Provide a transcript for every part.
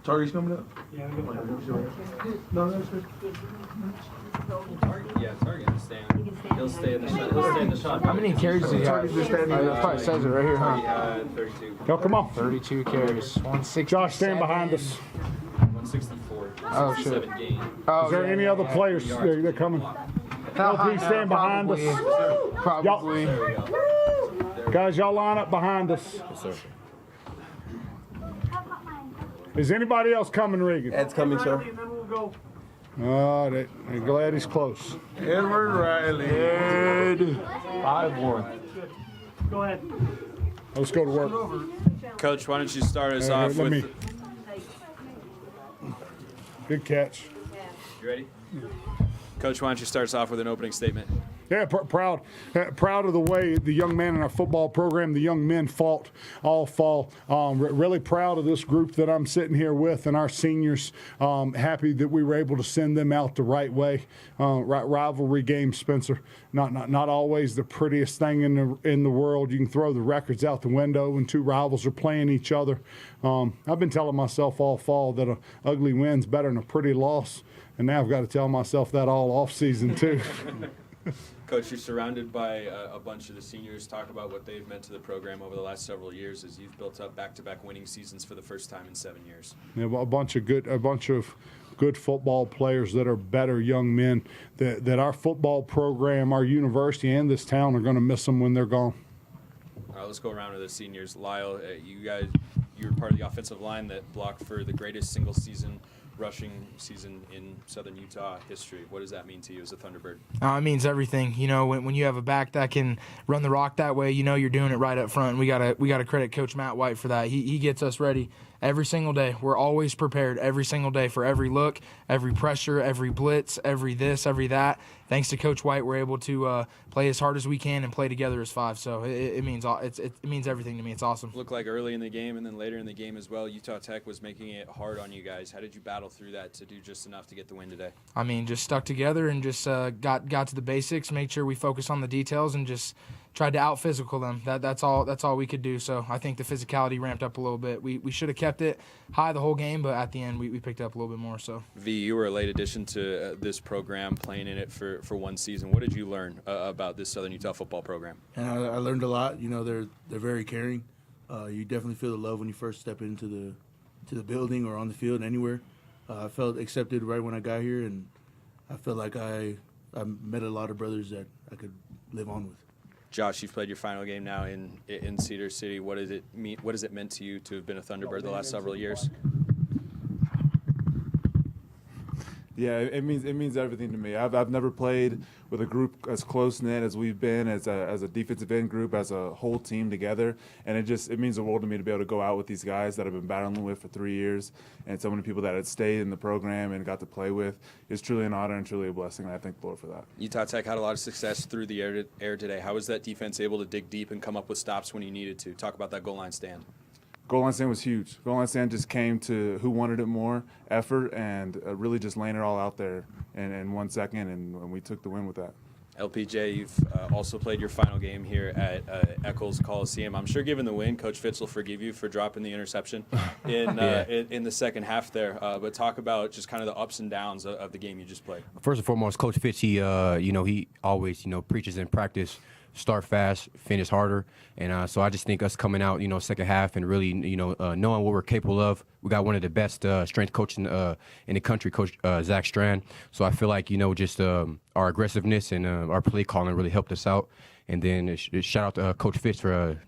Target's coming up? Yeah, I'm going No, that's good. Target will stand. He'll stay in the shot. He'll stay in the shot. How many carries did he have? Target's just standing. It probably says it right here, huh? 32. Yo, come on. 32 carries. 160. Josh, stand behind us. 164. Oh, shit. 67 gain. Oh, Is there any other players they're coming? LP, stand behind us. Probably. There we go. Guys, y'all line up behind us. Yes, sir. Is anybody else coming, Regan? Ed's coming, sir. And then we'll go. Oh, they're glad he's close. Edward Riley. Ed. 5-1. Go ahead. Let's go to work. Coach, why don't you start us off Let with... me. Good catch. You ready? Coach, why don't you start us off with an opening statement? Yeah, proud of the way the young man in our football program, the young men fought all fall. Really proud of this group that I'm sitting here with and our seniors. Happy that we were able to send them out the right way. Rivalry game, Spencer. Not always the prettiest thing in the world. You can throw the records out the window when two rivals are playing each other. I've been telling myself all fall that an ugly win's better than a pretty loss, and now I've got to tell myself that all off season too. Coach, you're surrounded by a bunch of the seniors. Talk about what they've meant to the program over the last several years as you've built up back-to-back winning seasons for the first time in 7 years. Yeah, a bunch of good football players that are better young men. That our football program, our university, and this town are going to miss them when they're gone. All right, let's go around to the seniors. Lyle, you're part of the offensive line that blocked for the greatest single-season rushing season in Southern Utah history. What does that mean to you as a Thunderbird? It means everything. You know, when you have a back that can run the rock that way, you know you're doing it right up front. We gotta credit Coach Matt White for that. He gets us ready every single day. We're always prepared every single day for every look, every pressure, every blitz, every this, every that. Thanks to Coach White, we're able to play as hard as we can and play together as five. So it means everything to me. It's awesome. Looked like early in the game and then later in the game as well, Utah Tech was making it hard on you guys. How did you battle through that to do just enough to get the win today? I mean, just stuck together and just got to the basics, made sure we focus on the details, and just tried to out-physical them. That's all we could do. So I think the physicality ramped up a little bit. We should have kept it high the whole game, but at the end we picked up a little bit more. So V, you were a late addition to this program, playing in it for one season. What did you learn about this Southern Utah football program? And I learned a lot. You know, they're very caring. You definitely feel the love when you first step into the building or on the field, anywhere. I felt accepted right when I got here, and I felt like I met a lot of brothers that I could live on with. Josh, you've played your final game now in Cedar City. What does it mean? What has it meant to you to have been a Thunderbird the last several years? Yeah, it means everything to me. I've never played with a group as close knit as we've been as a defensive end group, as a whole team together, and it means the world to me to be able to go out with these guys that I've been battling with for 3 years, and so many people that had stayed in the program and got to play with. It's truly an honor and truly a blessing, and I thank the Lord for that. Utah Tech had a lot of success through the air today. How was that defense able to dig deep and come up with stops when you needed to? Talk about that goal line stand. Goal line stand was huge. Goal line stand just came to who wanted it more, effort, and really just laying it all out there in 1 second, and we took the win with that. LPJ, you've also played your final game here at Eccles Coliseum. I'm sure given the win, Coach Fitz will forgive you for dropping the interception in the second half there. But talk about just kind of the ups and downs of the game you just played. First and foremost, Coach Fitz, he always, preaches in practice, start fast, finish harder. And so I just think us coming out, second half and really, knowing what we're capable of. We got one of the best strength coaches in the country, Coach Zach Strand. So I feel like, just our aggressiveness and our play calling really helped us out. And then shout out to Coach Fitz for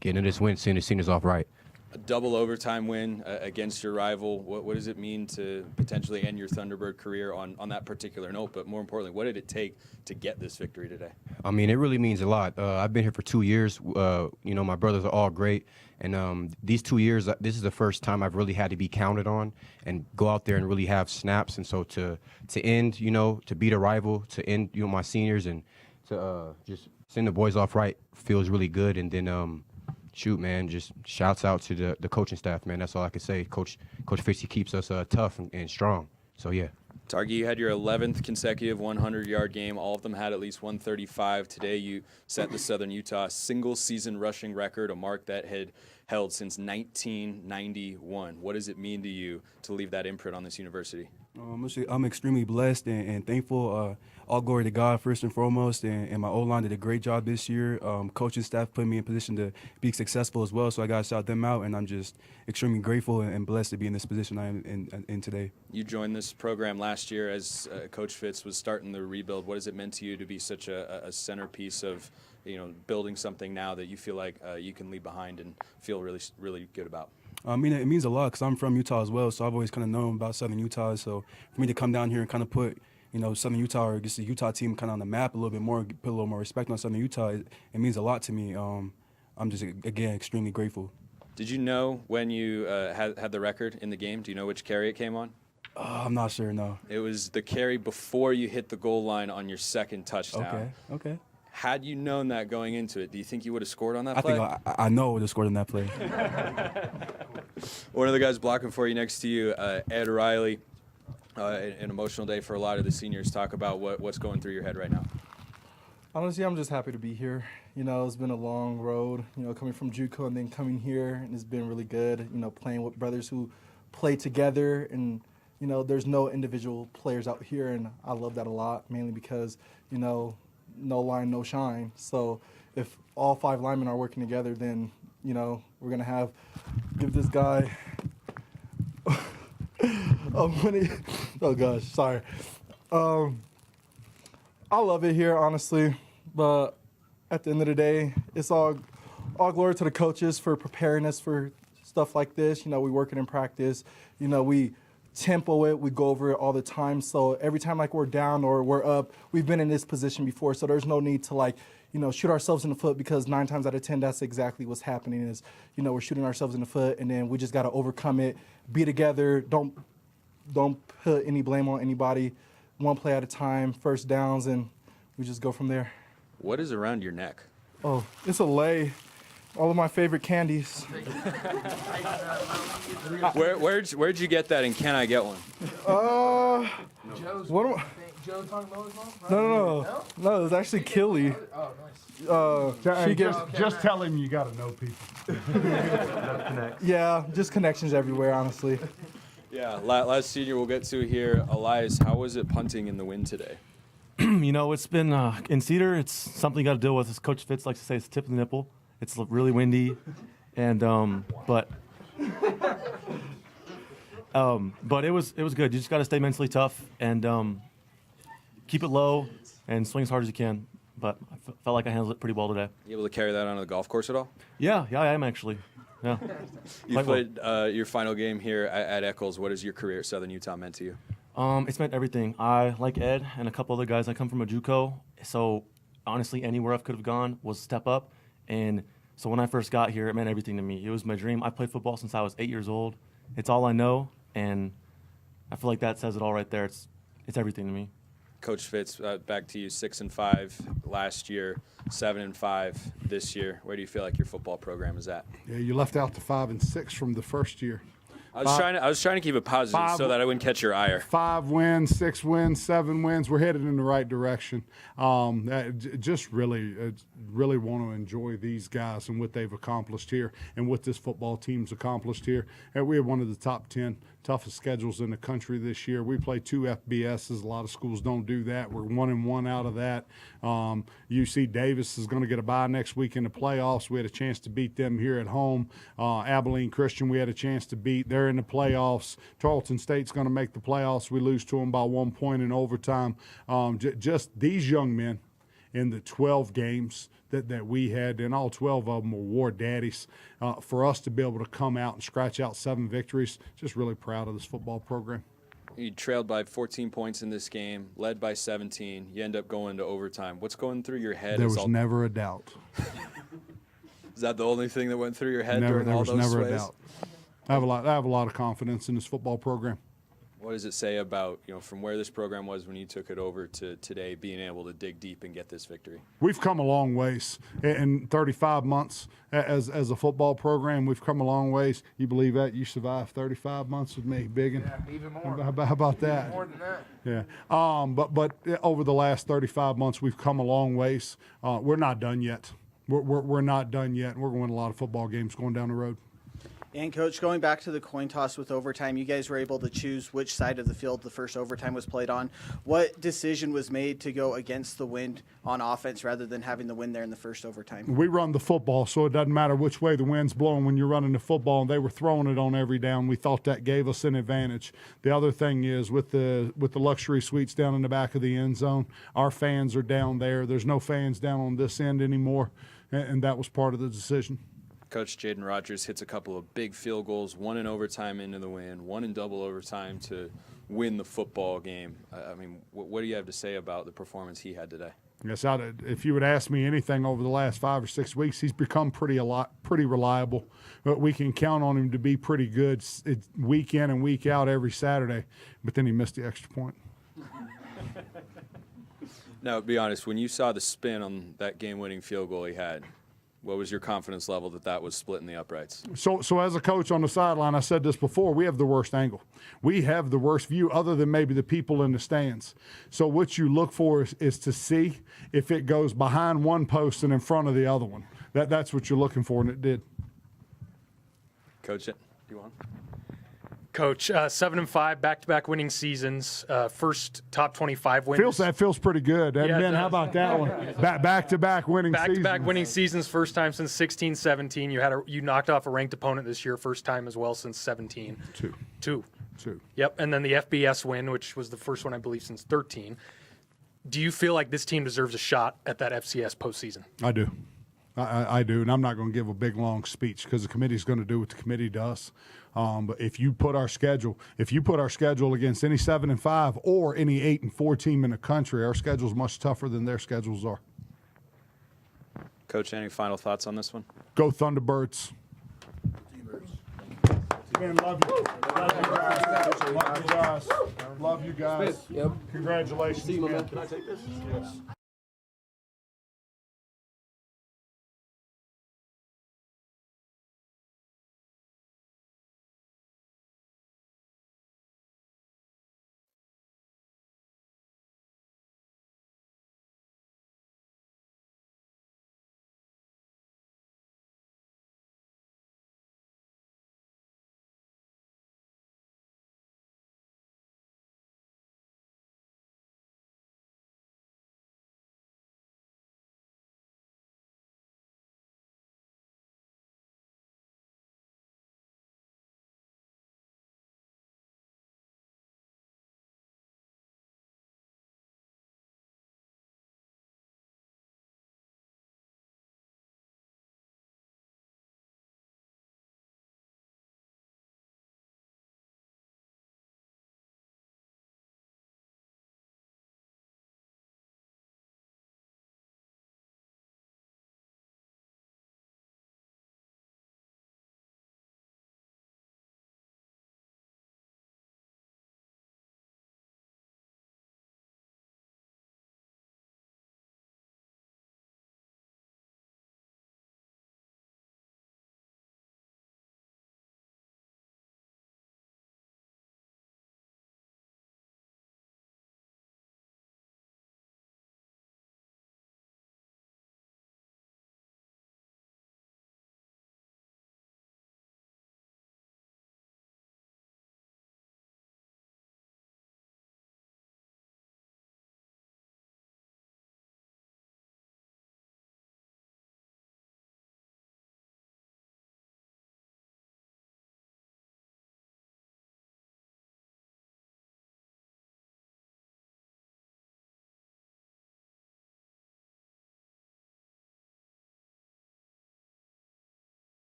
getting this win, seeing the seniors off right. A double overtime win against your rival. What does it mean to potentially end your Thunderbird career on that particular note? But more importantly, what did it take to get this victory today? I mean, it really means a lot. I've been here for 2 years. My brothers are all great. And these 2 years, this is the first time I've really had to be counted on and go out there and really have snaps. And so to end, to beat a rival, to end, my seniors and to just send the boys off right feels really good. And then, shoot, man, just shouts out to the coaching staff, man. That's all I can say. Coach Fitz, he keeps us tough and strong. So, yeah. Targi, you had your 11th consecutive 100-yard game. All of them had at least 135. Today you set the Southern Utah single-season rushing record, a mark that had held since 1991. What does it mean to you to leave that imprint on this university? I'm extremely blessed and thankful. All glory to God first and foremost, and my O-line did a great job this year. Coaching staff put me in position to be successful as well, so I got to shout them out, and I'm just extremely grateful and blessed to be in this position I am in today. You joined this program last year as Coach Fitz was starting the rebuild. What has it meant to you to be such a centerpiece of building something now that you feel like you can leave behind and feel really good about? I mean, it means a lot because I'm from Utah as well, so I've always kind of known about Southern Utah. So for me to come down here and kind of put, Southern Utah or just the Utah team kind of on the map a little bit more, put a little more respect on Southern Utah, it means a lot to me. I'm just, again, extremely grateful. Did you know when you had the record in the game? Do you know which carry it came on? I'm not sure, no. It was the carry before you hit the goal line on your second touchdown. Okay. Had you known that going into it, do you think you would have scored on that play? I think I know I would have scored on that play. One of the guys blocking for you next to you, Ed Riley. An emotional day for a lot of the seniors. Talk about what's going through your head right now. Honestly, I'm just happy to be here. It's been a long road, coming from JUCO and then coming here, and it's been really good, playing with brothers who play together. And, there's no individual players out here, and I love that a lot, mainly because, no line, no shine. So if all 5 linemen are working together, then, we're going to give this guy oh gosh, sorry. I love it here, honestly, but at the end of the day, it's all glory to the coaches for preparing us for stuff like this. We work it in practice. We tempo it, we go over it all the time. So every time we're down or we're up, we've been in this position before. So there's no need to shoot ourselves in the foot, because 9 times out of 10, that's exactly what's happening is, we're shooting ourselves in the foot, and then we just got to overcome it, be together, don't put any blame on anybody, one play at a time, first downs, and we just go from there. What is around your neck? Oh, it's a lei. All of my favorite candies. Where'd you get that, and can I get one? What am I? Joe talking about his mom? No, it was actually Killy. Oh, nice. Just tell him you got to know people. Yeah, just connections everywhere, honestly. Yeah, last senior we'll get to here. Elias, how was it punting in the wind today? It's been in Cedar. It's something you got to deal with. As Coach Fitz likes to say, it's the tip of the nipple. It's really windy, and but it was good. You just got to stay mentally tough and keep it low and swing as hard as you can. But I felt like I handled it pretty well today. You able to carry that onto the golf course at all? Yeah, I am actually. Yeah. You played your final game here at Eccles. What has your career at Southern Utah meant to you? It's meant everything. I, like Ed and a couple other guys, I come from a JUCO, so honestly, anywhere I could have gone was a step up. And so when I first got here, it meant everything to me. It was my dream. I played football since I was 8 years old. It's all I know, and I feel like that says it all right there. It's everything to me. Coach Fitz, back to you. 6-5 last year, 7-5 this year. Where do you feel like your football program is at? Yeah, you left out the 5 and 6 from the first year. I was trying to keep it positive so that I wouldn't catch your ire. 5 wins, 6 wins, 7 wins. We're headed in the right direction. Just really want to enjoy these guys and what they've accomplished here and what this football team's accomplished here. And we have one of the top 10 toughest schedules in the country this year. We play 2 FBSs. A lot of schools don't do that. We're 1-1 out of that. UC Davis is going to get a bye next week in the playoffs. We had a chance to beat them here at home. Abilene Christian, we had a chance to beat. They're in the playoffs. Tarleton State's going to make the playoffs. We lose to them by 1 point in overtime. Just these young men in the 12 games that we had, and all 12 of them were war daddies. For us to be able to come out and scratch out 7 victories, just really proud of this football program. You trailed by 14 points in this game, led by 17. You end up going to overtime. What's going through your head? There was never a doubt. Is that the only thing that went through your head There during all was those never sways? a doubt. I have a lot of confidence in this football program. What does it say about, from where this program was when you took it over to today, being able to dig deep and get this victory? We've come a long ways in 35 months as a football program. We've come a long ways. You believe that? You survived 35 months with me, Biggin? Yeah, even more. How about that? More than that. Yeah. But over the last 35 months, we've come a long ways. We're not done yet. We're not done yet. We're going to win a lot of football games going down the road. And, Coach, going back to the coin toss with overtime, you guys were able to choose which side of the field the first overtime was played on. What decision was made to go against the wind on offense rather than having the wind there in the first overtime? We run the football, so it doesn't matter which way the wind's blowing when you're running the football, and they were throwing it on every down. We thought that gave us an advantage. The other thing is with the luxury suites down in the back of the end zone, our fans are down there. There's no fans down on this end anymore, and that was part of the decision. Coach Jaden Rogers hits a couple of big field goals, one in overtime into the win, one in double overtime to win the football game. I mean, what do you have to say about the performance he had today? Yes, if you would ask me anything over the last 5 or 6 weeks, he's become pretty reliable. But we can count on him to be pretty good week in and week out every Saturday. But then he missed the extra point. Now, be honest, when you saw the spin on that game-winning field goal he had, what was your confidence level that was splitting the uprights? So as a coach on the sideline, I said this before, we have the worst angle. We have the worst view other than maybe the people in the stands. So what you look for is to see if it goes behind one post and in front of the other one. That's what you're looking for, and it did. Coach, do you want? Coach, 7-5, back-to-back winning seasons, first top 25 wins. That feels pretty good. And Yeah, then how about that one? Back-to-back winning seasons. Back-to-back winning seasons, first time since 16-17. You knocked off a ranked opponent this year, first time as well since 17. Two. Yep, and then the FBS win, which was the first one I believe since 13. Do you feel like this team deserves a shot at that FCS postseason? I do. I do, and I'm not going to give a big, long speech because the committee's going to do what the committee does. But if you put our schedule against any 7-5 or any 8-4 team in the country, our schedule is much tougher than their schedules are. Coach, any final thoughts on this one? Go Thunderbirds. Man, love you. Love you guys. Love you guys. Yep. Congratulations. See you, man. Can I take this? Yes.